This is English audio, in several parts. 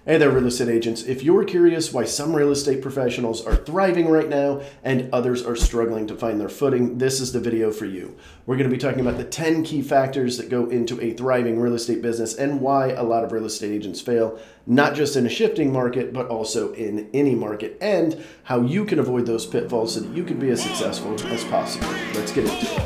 Hey there, real estate agents. If you're curious why some real estate professionals are thriving right now and others are struggling to find their footing, this is the video for you. We're going to be talking about the 10 key factors that go into a thriving real estate business and why a lot of real estate agents fail, not just in a shifting market, but also in any market, and how you can avoid those pitfalls so that you can be as successful as possible. Let's get into it.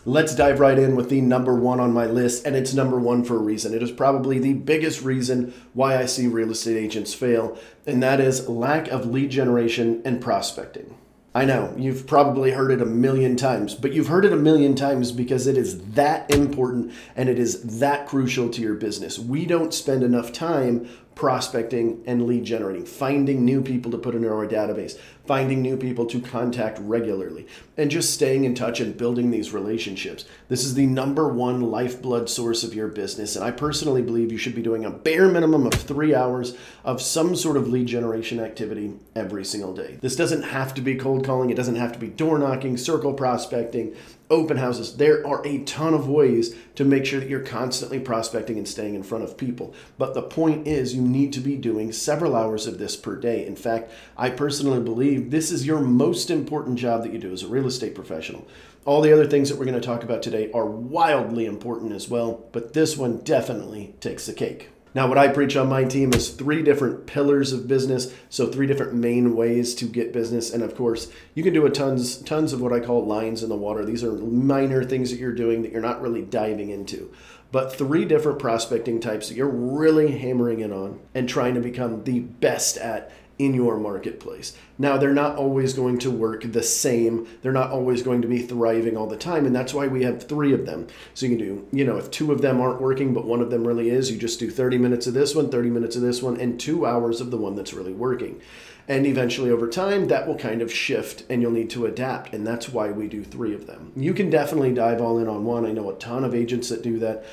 Let's dive right in with the number one on my list, and it's number one for a reason. It is probably the biggest reason why I see real estate agents fail, and that is lack of lead generation and prospecting. I know, you've probably heard it a million times, but you've heard it a million times because it is that important and it is that crucial to your business. We don't spend enough time prospecting and lead generating, finding new people to put into our database, finding new people to contact regularly, and just staying in touch and building these relationships. This is the number one lifeblood source of your business, and I personally believe you should be doing a bare minimum of 3 hours of some sort of lead generation activity every single day. This doesn't have to be cold calling, it doesn't have to be door knocking, circle prospecting, open houses. There are a ton of ways to make sure that you're constantly prospecting and staying in front of people. But the point is you need to be doing several hours of this per day. In fact, I personally believe this is your most important job that you do as a real estate professional. All the other things that we're going to talk about today are wildly important as well, but this one definitely takes the cake. Now, what I preach on my team is 3 different pillars of business, so 3 different main ways to get business. And of course, you can do a tons of what I call lines in the water. These are minor things that you're doing that you're not really diving into. But 3 different prospecting types that you're really hammering in on and trying to become the best at in your marketplace. Now, they're not always going to work the same. They're not always going to be thriving all the time. And that's why we have 3 of them. So you can do, if 2 of them aren't working, but 1 of them really is, you just do 30 minutes of this one, 30 minutes of this one, and 2 hours of the one that's really working. And eventually over time, that will kind of shift and you'll need to adapt. And that's why we do 3 of them. You can definitely dive all in on one. I know a ton of agents that do that.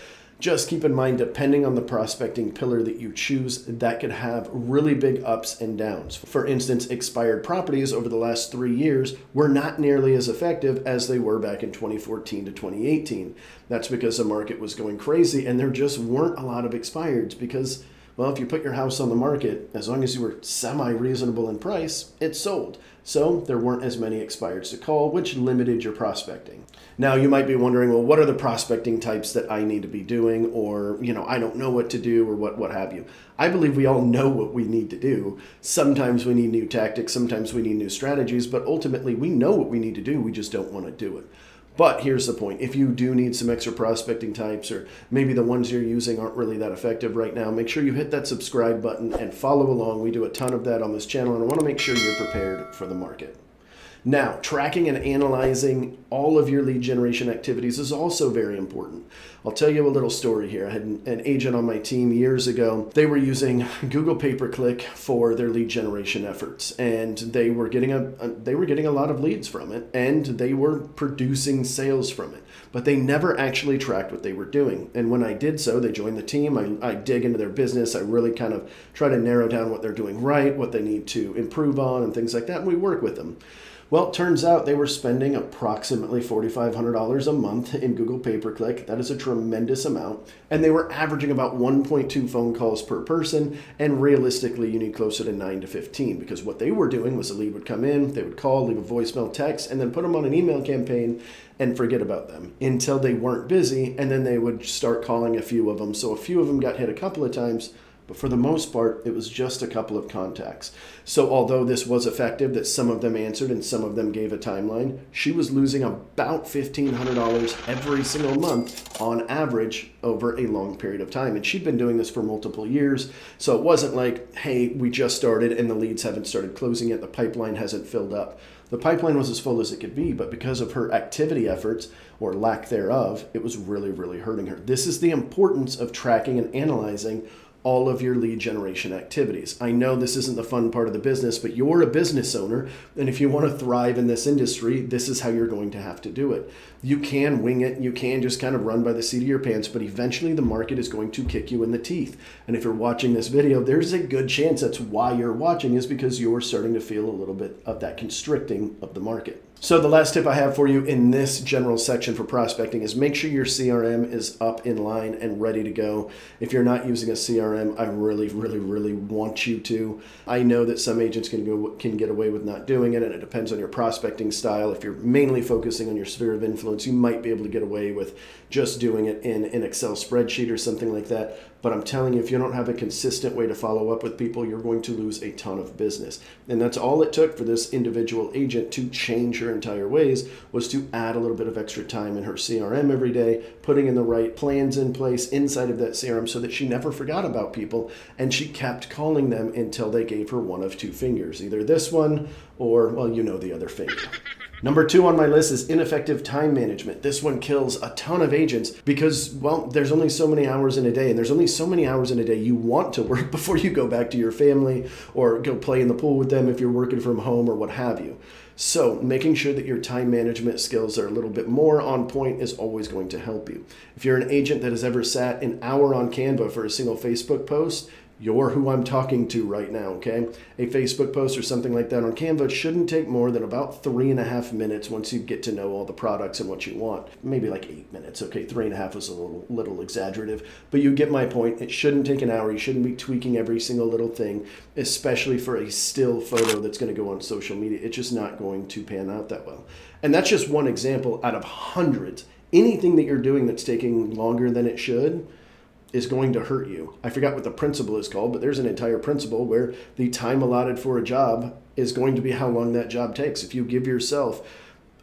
Just keep in mind, depending on the prospecting pillar that you choose, that could have really big ups and downs. For instance, expired properties over the last 3 years were not nearly as effective as they were back in 2014 to 2018. That's because the market was going crazy and there just weren't a lot of expireds because, well, if you put your house on the market, as long as you were semi-reasonable in price, it sold. So there weren't as many expireds to call, which limited your prospecting. Now, you might be wondering, well, what are the prospecting types that I need to be doing? Or, I don't know what to do or what have you. I believe we all know what we need to do. Sometimes we need new tactics, sometimes we need new strategies, but ultimately we know what we need to do, we just don't want to do it. But here's the point. If you do need some extra prospecting types, or maybe the ones you're using aren't really that effective right now, make sure you hit that subscribe button and follow along. We do a ton of that on this channel, and I want to make sure you're prepared for the market. Now, tracking and analyzing all of your lead generation activities is also very important. I'll tell you a little story here. I had an agent on my team years ago. They were using Google pay-per-click for their lead generation efforts, and they were getting a lot of leads from it, and they were producing sales from it, but they never actually tracked what they were doing. And when I did so, they joined the team. I dig into their business. I really kind of try to narrow down what they're doing right, what they need to improve on, and things like that, and we work with them. Well, it turns out they were spending approximately $4,500 a month in Google pay-per-click. That is a tremendous amount. And they were averaging about 1.2 phone calls per person. And realistically, you need closer to 9 to 15 because what they were doing was a lead would come in, they would call, leave a voicemail, text, and then put them on an email campaign and forget about them until they weren't busy. And then they would start calling a few of them. So a few of them got hit a couple of times. But for the most part, it was just a couple of contacts. So although this was effective, that some of them answered and some of them gave a timeline, she was losing about $1,500 every single month on average over a long period of time. And she'd been doing this for multiple years. So it wasn't like, hey, we just started and the leads haven't started closing yet, the pipeline hasn't filled up. The pipeline was as full as it could be, but because of her activity efforts, or lack thereof, it was really, really hurting her. This is the importance of tracking and analyzing all of your lead generation activities. I know this isn't the fun part of the business, but you're a business owner, and if you want to thrive in this industry, this is how you're going to have to do it. You can wing it, you can just kind of run by the seat of your pants, but eventually the market is going to kick you in the teeth. And if you're watching this video, there's a good chance that's why you're watching, is because you're starting to feel a little bit of that constricting of the market. So the last tip I have for you in this general section for prospecting is make sure your CRM is up in line and ready to go. If you're not using a CRM, I really, really, really want you to. I know that some agents can get away with not doing it, and it depends on your prospecting style. If you're mainly focusing on your sphere of influence, you might be able to get away with just doing it in an Excel spreadsheet or something like that. But I'm telling you, if you don't have a consistent way to follow up with people, you're going to lose a ton of business. And that's all it took for this individual agent to change her entire ways, was to add a little bit of extra time in her CRM every day, putting in the right plans in place inside of that CRM so that she never forgot about people, and she kept calling them until they gave her one of two fingers, either this one or, well, you know, the other finger. Number 2 on my list is ineffective time management. This one kills a ton of agents because, well, there's only so many hours in a day, and there's only so many hours in a day you want to work before you go back to your family or go play in the pool with them if you're working from home or what have you. So making sure that your time management skills are a little bit more on point is always going to help you. If you're an agent that has ever sat an hour on Canva for a single Facebook post, you're who I'm talking to right now, okay? A Facebook post or something like that on Canva shouldn't take more than about 3.5 minutes once you get to know all the products and what you want. Maybe like 8 minutes, okay? 3.5 is a little exaggerative, but you get my point. It shouldn't take an hour. You shouldn't be tweaking every single little thing, especially for a still photo that's going to go on social media. It's just not going to pan out that well. And that's just one example out of hundreds. Anything that you're doing that's taking longer than it should is going to hurt you. I forgot what the principle is called, but there's an entire principle where the time allotted for a job is going to be how long that job takes. If you give yourself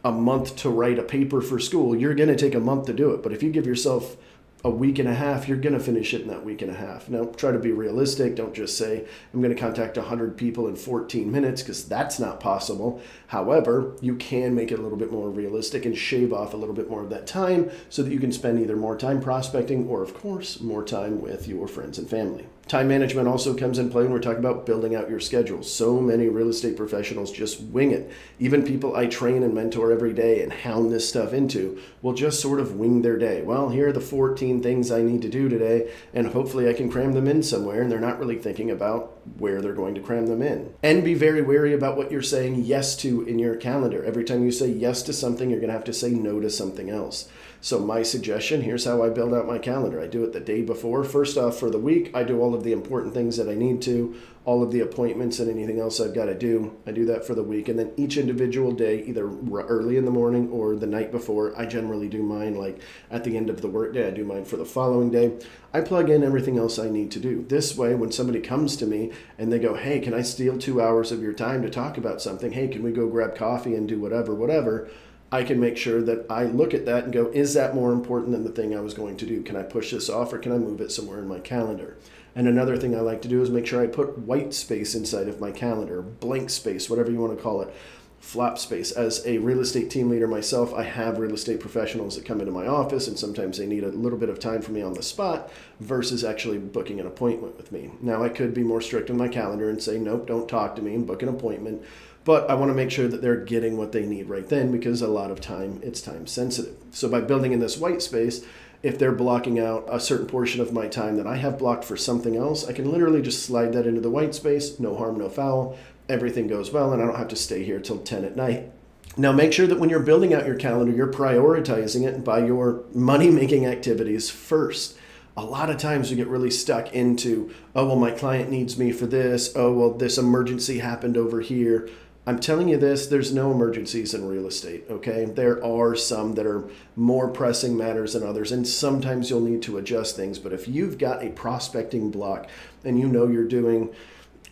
a month to write a paper for school, you're going to take a month to do it. But if you give yourself a week and a half, you're going to finish it in that week and a half. Now, try to be realistic. Don't just say, I'm going to contact 100 people in 14 minutes, because that's not possible. However, you can make it a little bit more realistic and shave off a little bit more of that time so that you can spend either more time prospecting or, of course, more time with your friends and family. Time management also comes in play when we're talking about building out your schedule. So many real estate professionals just wing it. Even people I train and mentor every day and hound this stuff into will just sort of wing their day. Well, here are the 14 things I need to do today, and hopefully I can cram them in somewhere, and they're not really thinking about where they're going to cram them in. And be very wary about what you're saying yes to in your calendar. Every time you say yes to something, you're going to have to say no to something else. So my suggestion, here's how I build out my calendar. I do it the day before. First off, for the week, I do all of the important things that I need to, all of the appointments and anything else I've got to do. I do that for the week. And then each individual day, either early in the morning or the night before, I generally do mine like at the end of the workday. I do mine for the following day. I plug in everything else I need to do. This way, when somebody comes to me and they go, hey, can I steal 2 hours of your time to talk about something? Hey, can we go grab coffee and do whatever? I can make sure that I look at that and go, is that more important than the thing I was going to do? Can I push this off, or can I move it somewhere in my calendar? And another thing I like to do is make sure I put white space inside of my calendar, blank space, whatever you want to call it, flap space. As a real estate team leader myself, I have real estate professionals that come into my office, and sometimes they need a little bit of time for me on the spot versus actually booking an appointment with me. Now, I could be more strict on my calendar and say, nope, don't talk to me and book an appointment. But I want to make sure that they're getting what they need right then, because a lot of time, it's time sensitive. So by building in this white space, if they're blocking out a certain portion of my time that I have blocked for something else, I can literally just slide that into the white space, no harm, no foul. Everything goes well, and I don't have to stay here till 10 at night. Now, make sure that when you're building out your calendar, you're prioritizing it by your money-making activities first. A lot of times we get really stuck into, oh, well, my client needs me for this. Oh, well, this emergency happened over here. I'm telling you this, there's no emergencies in real estate, okay? There are some that are more pressing matters than others, and sometimes you'll need to adjust things. But if you've got a prospecting block and you know you're doing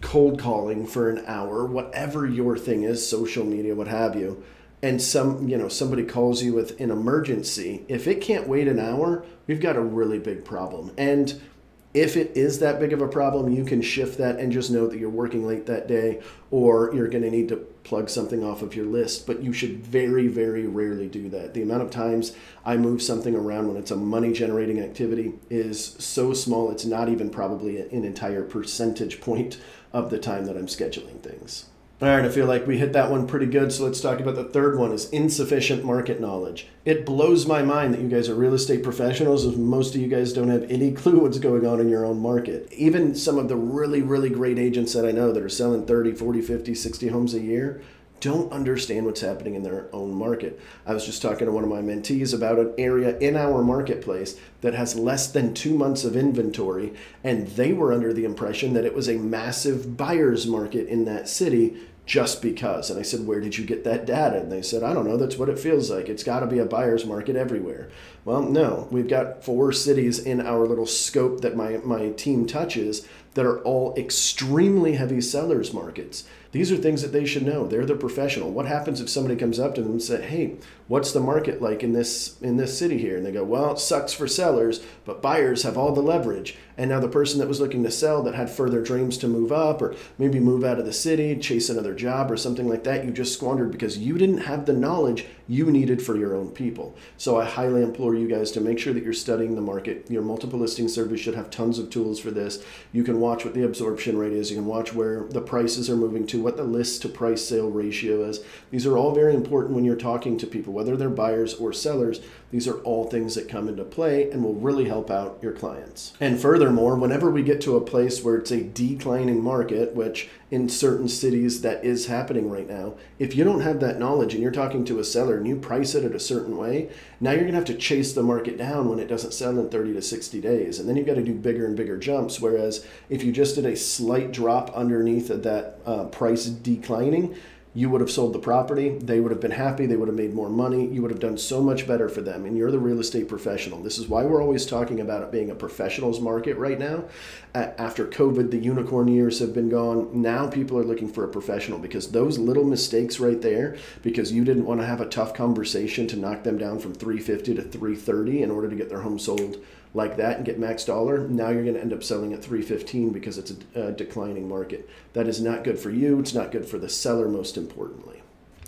cold calling for an hour, whatever your thing is, social media, what have you, and somebody calls you with an emergency, if it can't wait an hour, we've got a really big problem. And If it is that big of a problem, you can shift that and just know that you're working late that day, or you're going to need to plug something off of your list. But you should very, very rarely do that. The amount of times I move something around when it's a money generating activity is so small, it's not even probably an entire percentage point of the time that I'm scheduling things. All right, I feel like we hit that one pretty good, so let's talk about the third one, is insufficient market knowledge. It blows my mind that you guys are real estate professionals and most of you guys don't have any clue what's going on in your own market. Even some of the really, really great agents that I know that are selling 30, 40, 50, 60 homes a year don't understand what's happening in their own market. I was just talking to one of my mentees about an area in our marketplace that has less than 2 months of inventory, and they were under the impression that it was a massive buyer's market in that city just because. And I said, where did you get that data? And they said, I don't know, that's what it feels like. It's got to be a buyer's market everywhere. Well, no, we've got 4 cities in our little scope that my team touches that are all extremely heavy sellers markets. These are things that they should know. They're the professional. What happens if somebody comes up to them and says, hey, what's the market like in this city here? And they go, well, it sucks for sellers, but buyers have all the leverage. And now the person that was looking to sell that had further dreams to move up or maybe move out of the city, chase another job or something like that, you just squandered because you didn't have the knowledge you needed for your own people. So I highly implore you guys to make sure that you're studying the market. Your multiple listing service should have tons of tools for this. You can watch what the absorption rate is. You can watch where the prices are moving to, what the list to price sale ratio is. These are all very important when you're talking to people, whether they're buyers or sellers. These are all things that come into play and will really help out your clients. And furthermore, whenever we get to a place where it's a declining market, which in certain cities that is happening right now, if you don't have that knowledge and you're talking to a seller and you price it at a certain way, now you're gonna have to chase the market down when it doesn't sell in 30 to 60 days. And then you've got to do bigger and bigger jumps. Whereas if you just did a slight drop underneath of that price declining, you would have sold the property, they would have been happy, they would have made more money, you would have done so much better for them, and you're the real estate professional. This is why we're always talking about it being a professional's market right now. After COVID, the unicorn years have been gone. Now people are looking for a professional because those little mistakes right there, because you didn't want to have a tough conversation to knock them down from 350 to 330 in order to get their home sold like that and get max dollar, now you're going to end up selling at 315 because it's a declining market. That is not good for you. It's not good for the seller, most importantly.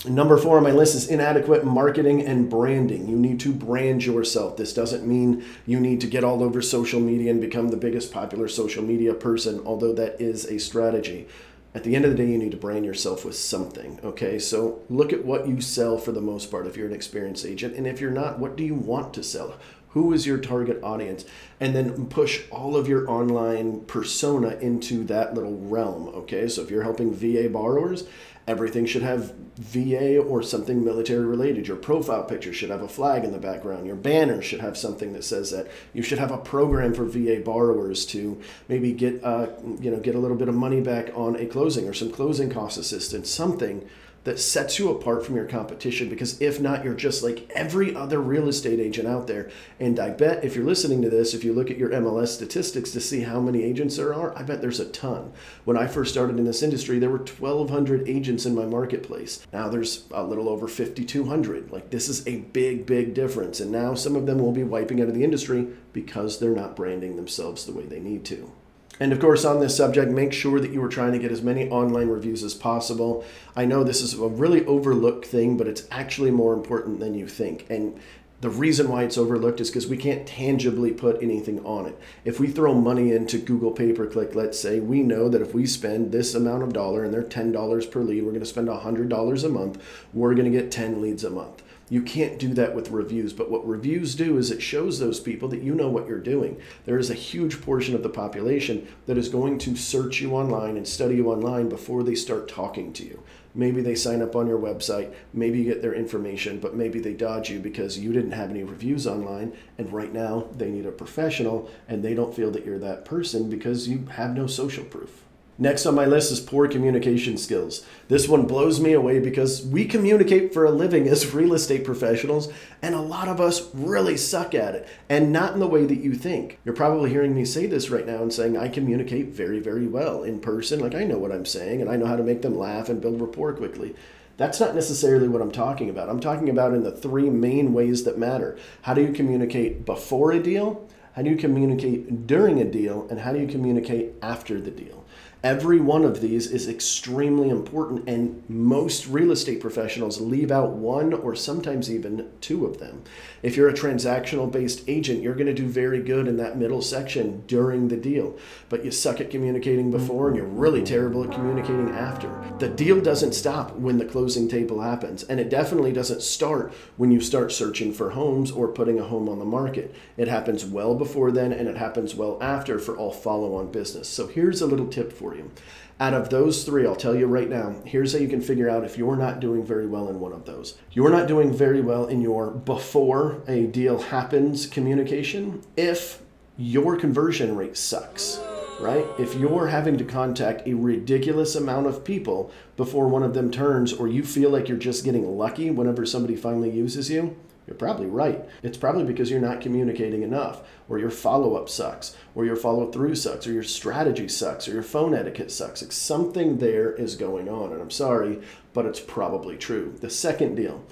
Number 4 on my list is inadequate marketing and branding. You need to brand yourself. This doesn't mean you need to get all over social media and become the biggest popular social media person, although that is a strategy. At the end of the day, you need to brand yourself with something, okay? So look at what you sell for the most part if you're an experienced agent. And if you're not, what do you want to sell? Who is your target audience? And then push all of your online persona into that little realm, okay? So if you're helping VA borrowers, everything should have VA or something military related. Your profile picture should have a flag in the background. Your banner should have something that says that. You should have a program for VA borrowers to maybe get a little bit of money back on a closing or some closing cost assistance, something that sets you apart from your competition, because if not, you're just like every other real estate agent out there. And I bet if you're listening to this, if you look at your MLS statistics to see how many agents there are, I bet there's a ton. When I first started in this industry, there were 1,200 agents in my marketplace. Now there's a little over 5,200. Like, this is a big, big difference. And now some of them will be wiping out of the industry because they're not branding themselves the way they need to. And of course, on this subject, make sure that you are trying to get as many online reviews as possible. I know this is a really overlooked thing, but it's actually more important than you think. And the reason why it's overlooked is because we can't tangibly put anything on it. If we throw money into Google pay-per-click, let's say, we know that if we spend this amount of dollar and they're $10 per lead, we're going to spend $100 a month, we're going to get 10 leads a month. You can't do that with reviews, but what reviews do is it shows those people that you know what you're doing. There is a huge portion of the population that is going to search you online and study you online before they start talking to you. Maybe they sign up on your website, maybe you get their information, but maybe they dodge you because you didn't have any reviews online, and right now they need a professional and they don't feel that you're that person because you have no social proof. Next on my list is poor communication skills. This one blows me away because we communicate for a living as real estate professionals, and a lot of us really suck at it, and not in the way that you think. You're probably hearing me say this right now and saying I communicate very, very well in person. Like, I know what I'm saying and I know how to make them laugh and build rapport quickly. That's not necessarily what I'm talking about. I'm talking about in the 3 main ways that matter. How do you communicate before a deal? how do you communicate during a deal, and how do you communicate after the deal? Every one of these is extremely important, and most real estate professionals leave out one or sometimes even two of them. If you're a transactional-based agent, you're going to do very good in that middle section during the deal, but you suck at communicating before and you're really terrible at communicating after. The deal doesn't stop when the closing table happens, and it definitely doesn't start when you start searching for homes or putting a home on the market. It happens well before then, and it happens well after for all follow-on business. So here's a little tip for you. Out of those three, I'll tell you right now, here's how you can figure out if you're not doing very well in one of those. You're not doing very well in your before a deal happens communication if your conversion rate sucks, right? If you're having to contact a ridiculous amount of people before one of them turns, or you feel like you're just getting lucky whenever somebody finally uses you, you're probably right. It's probably because you're not communicating enough, or your follow-up sucks, or your follow-through sucks, or your strategy sucks, or your phone etiquette sucks. Like something there is going on, and I'm sorry, but it's probably true. The second deal,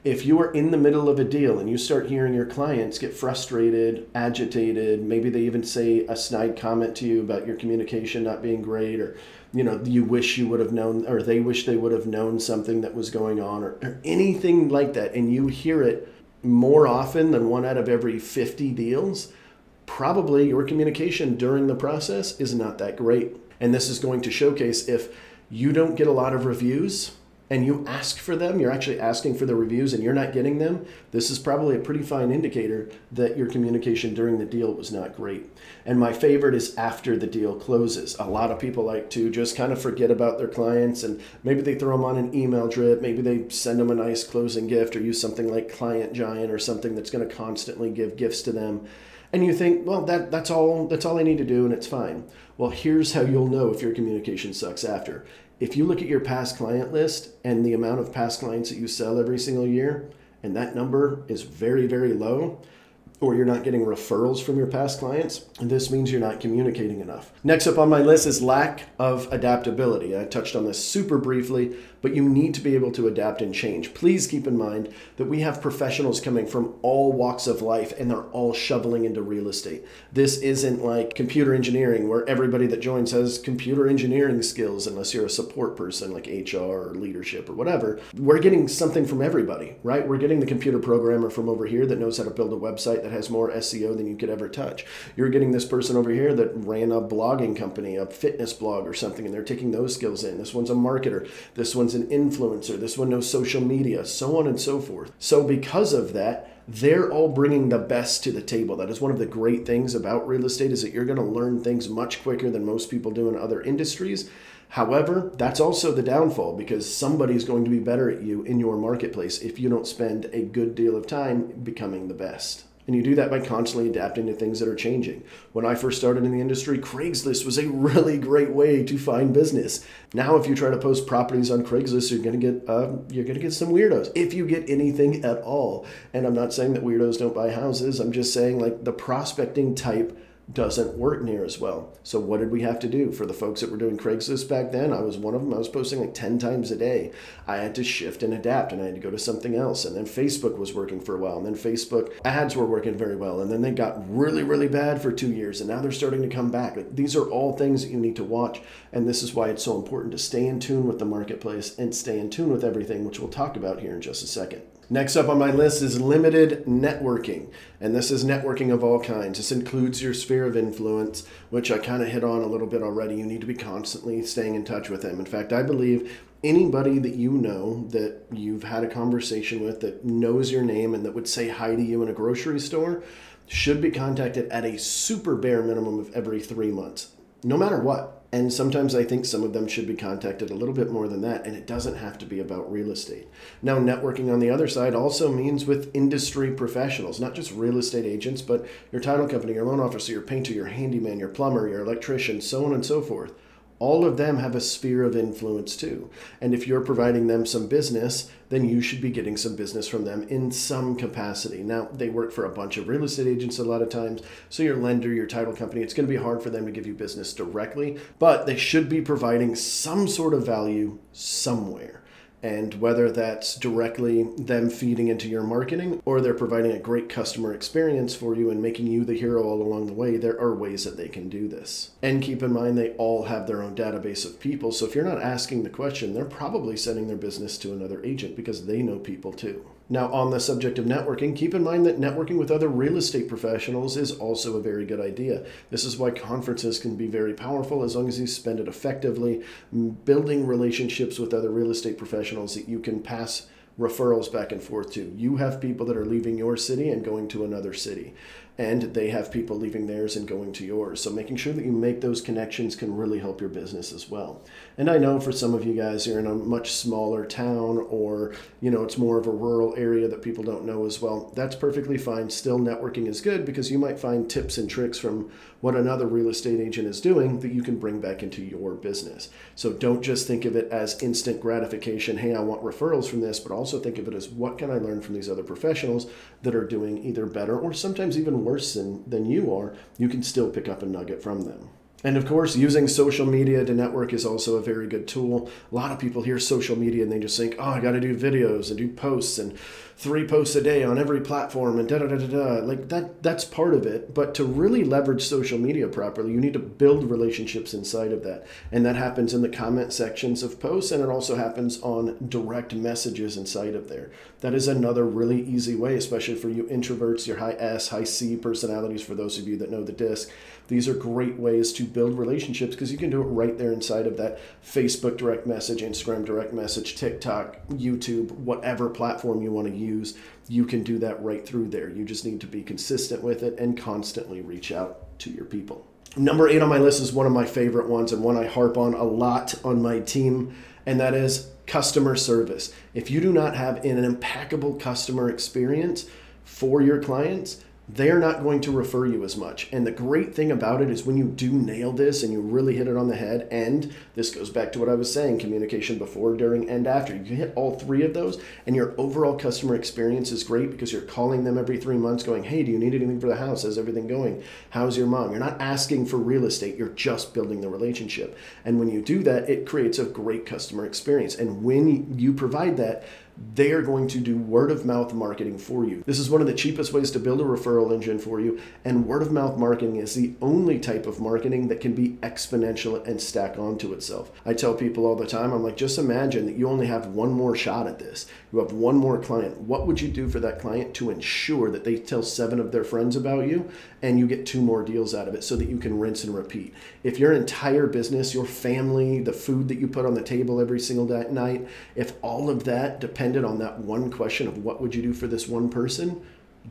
if you are in the middle of a deal and you start hearing your clients get frustrated, agitated, maybe they even say a snide comment to you about your communication not being great, or you wish you would have known, or they wish they would have known something that was going on, or anything like that, and you hear it more often than 1 out of every 50 deals, probably your communication during the process is not that great. And this is going to showcase if you don't get a lot of reviews and you ask for them, you're actually asking for the reviews and you're not getting them, this is probably a pretty fine indicator that your communication during the deal was not great. And my favorite is after the deal closes. A lot of people like to just kind of forget about their clients, and maybe they throw them on an email drip, maybe they send them a nice closing gift, or use something like Client Giant or something that's going to constantly give gifts to them. And you think, well, that's all I need to do and it's fine. Well, here's how you'll know if your communication sucks after. If you look at your past client list and the amount of past clients that you sell every single year, and that number is very, very low, or you're not getting referrals from your past clients, this means you're not communicating enough. Next up on my list is lack of adaptability. I touched on this super briefly, but you need to be able to adapt and change. Please keep in mind that we have professionals coming from all walks of life, and they're all shoveling into real estate. This isn't like computer engineering where everybody that joins has computer engineering skills, unless you're a support person like HR or leadership or whatever. We're getting something from everybody, right? We're getting the computer programmer from over here that knows how to build a website that has more SEO than you could ever touch. You're getting this person over here that ran a blogging company, a fitness blog or something, and they're taking those skills in. This one's a marketer. This one's an influencer. This one knows social media, so on and so forth. So because of that, they're all bringing the best to the table. That is one of the great things about real estate, is that you're going to learn things much quicker than most people do in other industries. However, that's also the downfall, because somebody's going to be better at you in your marketplace if you don't spend a good deal of time becoming the best. And you do that by constantly adapting to things that are changing. When I first started in the industry, Craigslist was a really great way to find business. Now, if you try to post properties on Craigslist, you're going to get some weirdos, if you get anything at all. And I'm not saying that weirdos don't buy houses. I'm just saying, like, the prospecting type doesn't work near as well. So what did we have to do? For the folks that were doing Craigslist back then, I was one of them. I was posting like 10 times a day. I had to shift and adapt, and I had to go to something else. And then Facebook was working for a while, and then Facebook ads were working very well. And then they got really, really bad for 2 years, and now they're starting to come back. These are all things that you need to watch. And this is why it's so important to stay in tune with the marketplace and stay in tune with everything, which we'll talk about here in just a second. Next up on my list is limited networking. And this is networking of all kinds. This includes your sphere of influence, which I kind of hit on a little bit already. You need to be constantly staying in touch with them. In fact, I believe anybody that you know that you've had a conversation with, that knows your name and that would say hi to you in a grocery store, should be contacted at a super bare minimum of every 3 months, no matter what. And sometimes I think some of them should be contacted a little bit more than that, and it doesn't have to be about real estate. Now, networking on the other side also means with industry professionals, not just real estate agents, but your title company, your loan officer, your painter, your handyman, your plumber, your electrician, so on and so forth. All of them have a sphere of influence too. And if you're providing them some business, then you should be getting some business from them in some capacity. Now, they work for a bunch of real estate agents a lot of times. So your lender, your title company, it's going to be hard for them to give you business directly, but they should be providing some sort of value somewhere. And whether that's directly them feeding into your marketing or they're providing a great customer experience for you and making you the hero all along the way, there are ways that they can do this. And keep in mind, they all have their own database of people. So if you're not asking the question, they're probably sending their business to another agent because they know people too. Now, on the subject of networking, keep in mind that networking with other real estate professionals is also a very good idea. This is why conferences can be very powerful as long as you spend it effectively, building relationships with other real estate professionals that you can pass referrals back and forth to. You have people that are leaving your city and going to another city, and they have people leaving theirs and going to yours. So making sure that you make those connections can really help your business as well. And I know for some of you guys, you're in a much smaller town, or it's more of a rural area that people don't know as well. That's perfectly fine. Still, networking is good because you might find tips and tricks from what another real estate agent is doing that you can bring back into your business. So don't just think of it as instant gratification. Hey, I want referrals from this, but also think of it as what can I learn from these other professionals that are doing either better or sometimes even worse than you are. You can still pick up a nugget from them. And of course, using social media to network is also a very good tool. A lot of people hear social media and they just think, oh, I got to do videos and do posts and 3 posts a day on every platform and da-da-da-da-da. Like that's part of it. But to really leverage social media properly, you need to build relationships inside of that. And that happens in the comment sections of posts, and it also happens on direct messages inside of there. That is another really easy way, especially for you introverts, your high S, high C personalities, for those of you that know the disc. These are great ways to build relationships because you can do it right there inside of that Facebook direct message, Instagram direct message, TikTok, YouTube, whatever platform you want to use. You can do that right through there. You just need to be consistent with it and constantly reach out to your people. Number 8 on my list is one of my favorite ones and one I harp on a lot on my team, and that is customer service. If you do not have an impeccable customer experience for your clients, they're not going to refer you as much. And the great thing about it is when you do nail this and you really hit it on the head, and this goes back to what I was saying, communication before, during, and after. You can hit all 3 of those and your overall customer experience is great because you're calling them every 3 months going, hey, do you need anything for the house? How's everything going? How's your mom? You're not asking for real estate. You're just building the relationship. And when you do that, it creates a great customer experience. And when you provide that, they are going to do word of mouth marketing for you. This is one of the cheapest ways to build a referral engine for you. And word of mouth marketing is the only type of marketing that can be exponential and stack onto itself. I tell people all the time, I'm like, just imagine that you only have one more shot at this. You have one more client. What would you do for that client to ensure that they tell 7 of their friends about you and you get 2 more deals out of it so that you can rinse and repeat? If your entire business, your family, the food that you put on the table every single night, if all of that depended on that one question of what would you do for this one person,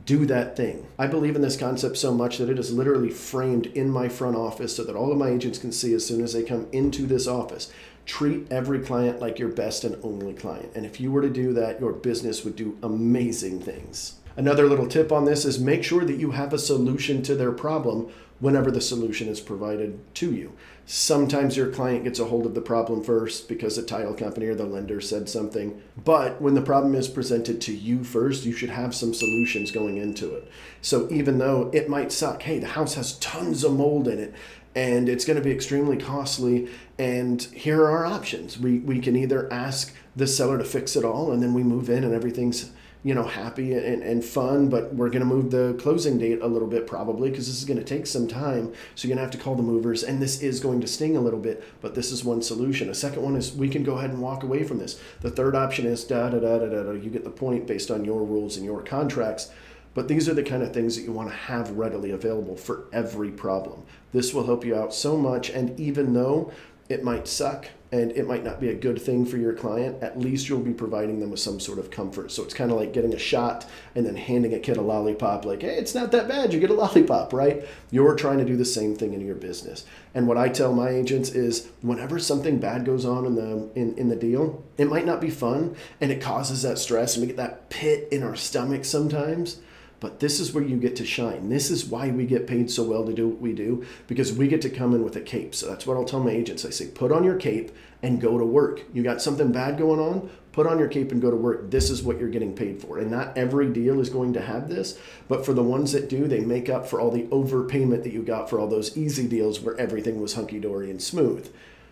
do that thing. I believe in this concept so much that it is literally framed in my front office so that all of my agents can see as soon as they come into this office. Treat every client like your best and only client. And if you were to do that, your business would do amazing things. Another little tip on this is make sure that you have a solution to their problem whenever the solution is provided to you. Sometimes your client gets a hold of the problem first because the title company or the lender said something. But when the problem is presented to you first, you should have some solutions going into it. So even though it might suck, hey, the house has tons of mold in it and it's going to be extremely costly, and here are our options. We can either ask the seller to fix it all and then we move in and everything's happy and fun, but we're going to move the closing date a little bit probably because this is going to take some time. So you're going to have to call the movers and this is going to sting a little bit, but this is one solution. A second one is we can go ahead and walk away from this. The third option is da-da-da-da-da-da. You get the point based on your rules and your contracts. But these are the kind of things that you want to have readily available for every problem. This will help you out so much, and even though it might suck and it might not be a good thing for your client, at least you'll be providing them with some sort of comfort. So it's kind of like getting a shot and then handing a kid a lollipop, like, hey, it's not that bad, you get a lollipop, right? You're trying to do the same thing in your business. And what I tell my agents is whenever something bad goes on in the deal, it might not be fun and it causes that stress and we get that pit in our stomach sometimes. But this is where you get to shine. This is why we get paid so well to do what we do, because we get to come in with a cape. So that's what I'll tell my agents. I say, put on your cape and go to work. You got something bad going on, put on your cape and go to work. This is what you're getting paid for. And not every deal is going to have this, but for the ones that do, they make up for all the overpayment that you got for all those easy deals where everything was hunky-dory and smooth.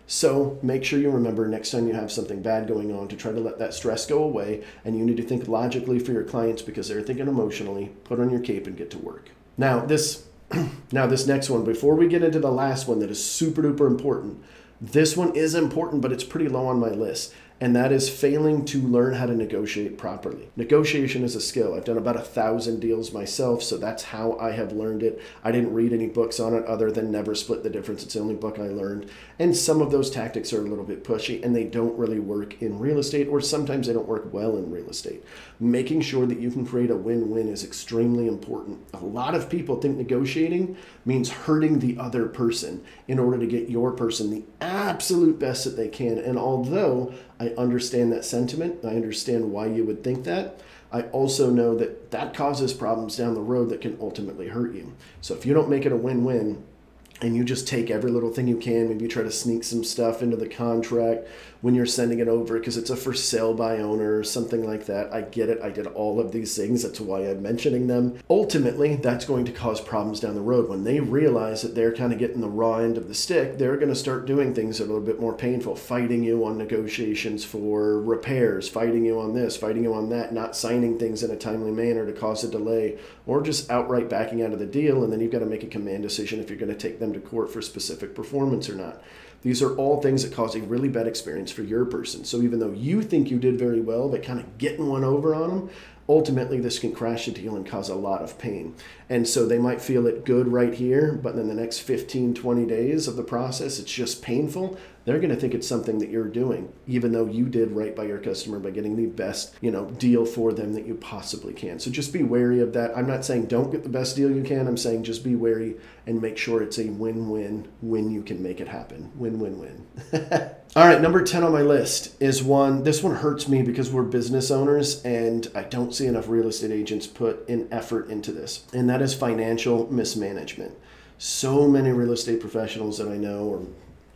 So make sure you remember next time you have something bad going on to try to let that stress go away, and you need to think logically for your clients because they're thinking emotionally. Put on your cape and get to work. Now this next one, before we get into the last one that is super duper important, this one is important, but it's pretty low on my list. And that is failing to learn how to negotiate properly. Negotiation is a skill. I've done about 1,000 deals myself, so that's how I have learned it. I didn't read any books on it other than Never Split the Difference. It's the only book I learned. And some of those tactics are a little bit pushy, and they don't really work in real estate, or sometimes they don't work well in real estate. Making sure that you can create a win-win is extremely important. A lot of people think negotiating means hurting the other person in order to get your person the absolute best that they can. And although I understand that sentiment, I understand why you would think that, I also know that that causes problems down the road that can ultimately hurt you. So if you don't make it a win-win, and you just take every little thing you can, maybe you try to sneak some stuff into the contract when you're sending it over because it's a for sale by owner or something like that. I get it. I did all of these things. That's why I'm mentioning them. Ultimately, that's going to cause problems down the road. When they realize that they're kind of getting the raw end of the stick, they're going to start doing things that are a little bit more painful, fighting you on negotiations for repairs, fighting you on this, fighting you on that, not signing things in a timely manner to cause a delay, or just outright backing out of the deal. And then you've got to make a command decision if you're going to take them to court for specific performance or not. These are all things that cause a really bad experience for your person. So even though you think you did very well, but kind of getting one over on them, ultimately this can crash the deal and cause a lot of pain. And so they might feel it good right here, but then the next 15, 20 days of the process, it's just painful. They're going to think it's something that you're doing, even though you did right by your customer by getting the best, deal for them that you possibly can. So just be wary of that. I'm not saying don't get the best deal you can. I'm saying just be wary and make sure it's a win-win when you can make it happen. Win-win-win. All right, number 10 on my list is this one hurts me because we're business owners and I don't see enough real estate agents put in effort into this. And that is financial mismanagement. So many real estate professionals that I know, or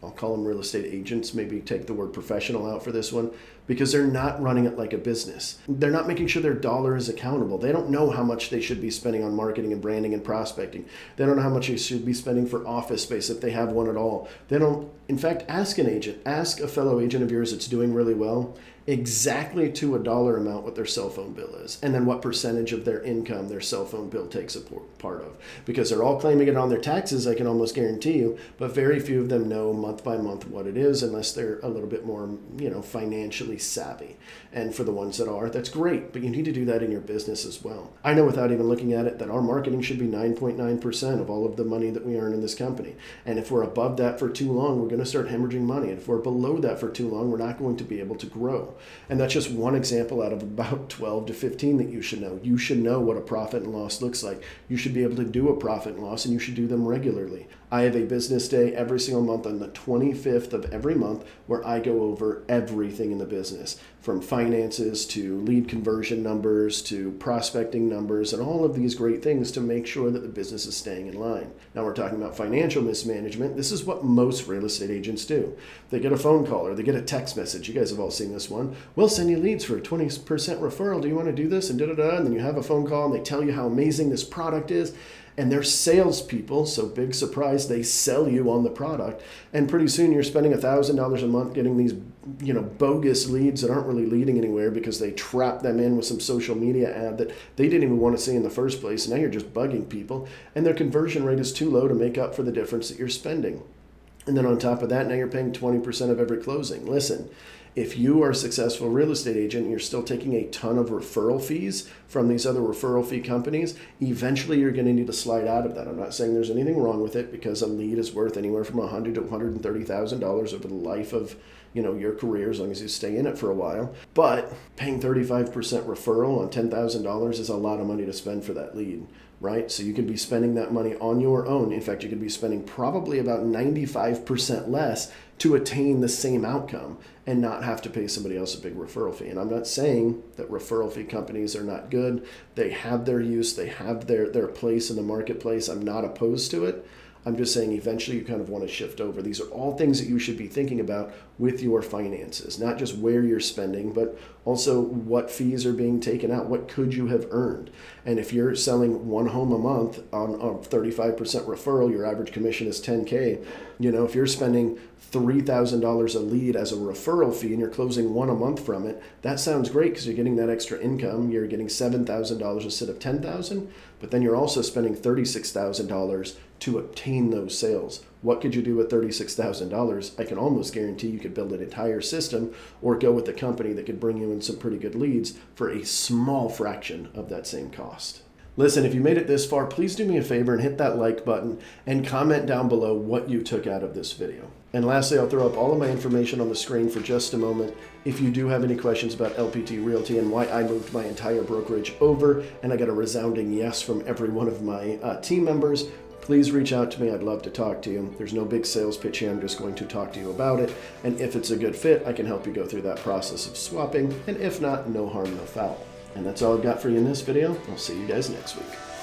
I'll call them real estate agents, maybe take the word professional out for this one, because they're not running it like a business. They're not making sure their dollar is accountable. They don't know how much they should be spending on marketing and branding and prospecting. They don't know how much they should be spending for office space if they have one at all. They don't, in fact, ask an agent, ask a fellow agent of yours that's doing really well, exactly to a dollar amount what their cell phone bill is, and then what percentage of their income their cell phone bill takes a part of. Because they're all claiming it on their taxes, I can almost guarantee you, but very few of them know month by month what it is unless they're a little bit more, financially savvy. And for the ones that are, that's great, but you need to do that in your business as well. I know without even looking at it that our marketing should be 9.9% of all of the money that we earn in this company. And if we're above that for too long, we're going to start hemorrhaging money. And if we're below that for too long, we're not going to be able to grow. And that's just one example out of about 12 to 15 that you should know. You should know what a profit and loss looks like. You should be able to do a profit and loss, and you should do them regularly. I have a business day every single month on the 25th of every month where I go over everything in the business, from finances to lead conversion numbers to prospecting numbers and all of these great things to make sure that the business is staying in line. Now we're talking about financial mismanagement. This is what most real estate agents do. They get a phone call or they get a text message. You guys have all seen this one. We'll send you leads for a 20% referral. Do you want to do this? And da-da-da. And then you have a phone call and they tell you how amazing this product is. And they're salespeople, so big surprise, they sell you on the product. And pretty soon you're spending $1,000 a month getting these, bogus leads that aren't really leading anywhere because they trap them in with some social media ad that they didn't even want to see in the first place. Now you're just bugging people, and their conversion rate is too low to make up for the difference that you're spending. And then on top of that, now you're paying 20% of every closing. Listen, if you are a successful real estate agent and you're still taking a ton of referral fees from these other referral fee companies, eventually you're going to need to slide out of that. I'm not saying there's anything wrong with it because a lead is worth anywhere from $100,000 to $130,000 over the life of your career, as long as you stay in it for a while. But paying 35% referral on $10,000 is a lot of money to spend for that lead, right? So you could be spending that money on your own. In fact, you could be spending probably about 95% less to attain the same outcome and not have to pay somebody else a big referral fee. And I'm not saying that referral fee companies are not good. They have their use. They have their place in the marketplace. I'm not opposed to it. I'm just saying eventually you kind of want to shift over. These are all things that you should be thinking about with your finances, not just where you're spending, but also what fees are being taken out. What could you have earned? And if you're selling one home a month on a 35% referral, your average commission is $10K. You know, if you're spending $3,000 a lead as a referral fee and you're closing one a month from it, that sounds great because you're getting that extra income. You're getting $7,000 instead of $10,000, but then you're also spending $36,000 to obtain those sales. What could you do with $36,000? I can almost guarantee you could build an entire system or go with a company that could bring you in some pretty good leads for a small fraction of that same cost. Listen, if you made it this far, please do me a favor and hit that like button and comment down below what you took out of this video. And lastly, I'll throw up all of my information on the screen for just a moment. If you do have any questions about LPT Realty and why I moved my entire brokerage over, and I got a resounding yes from every one of my team members, please reach out to me. I'd love to talk to you. There's no big sales pitch here. I'm just going to talk to you about it. And if it's a good fit, I can help you go through that process of swapping. And if not, no harm, no foul. And that's all I've got for you in this video. I'll see you guys next week.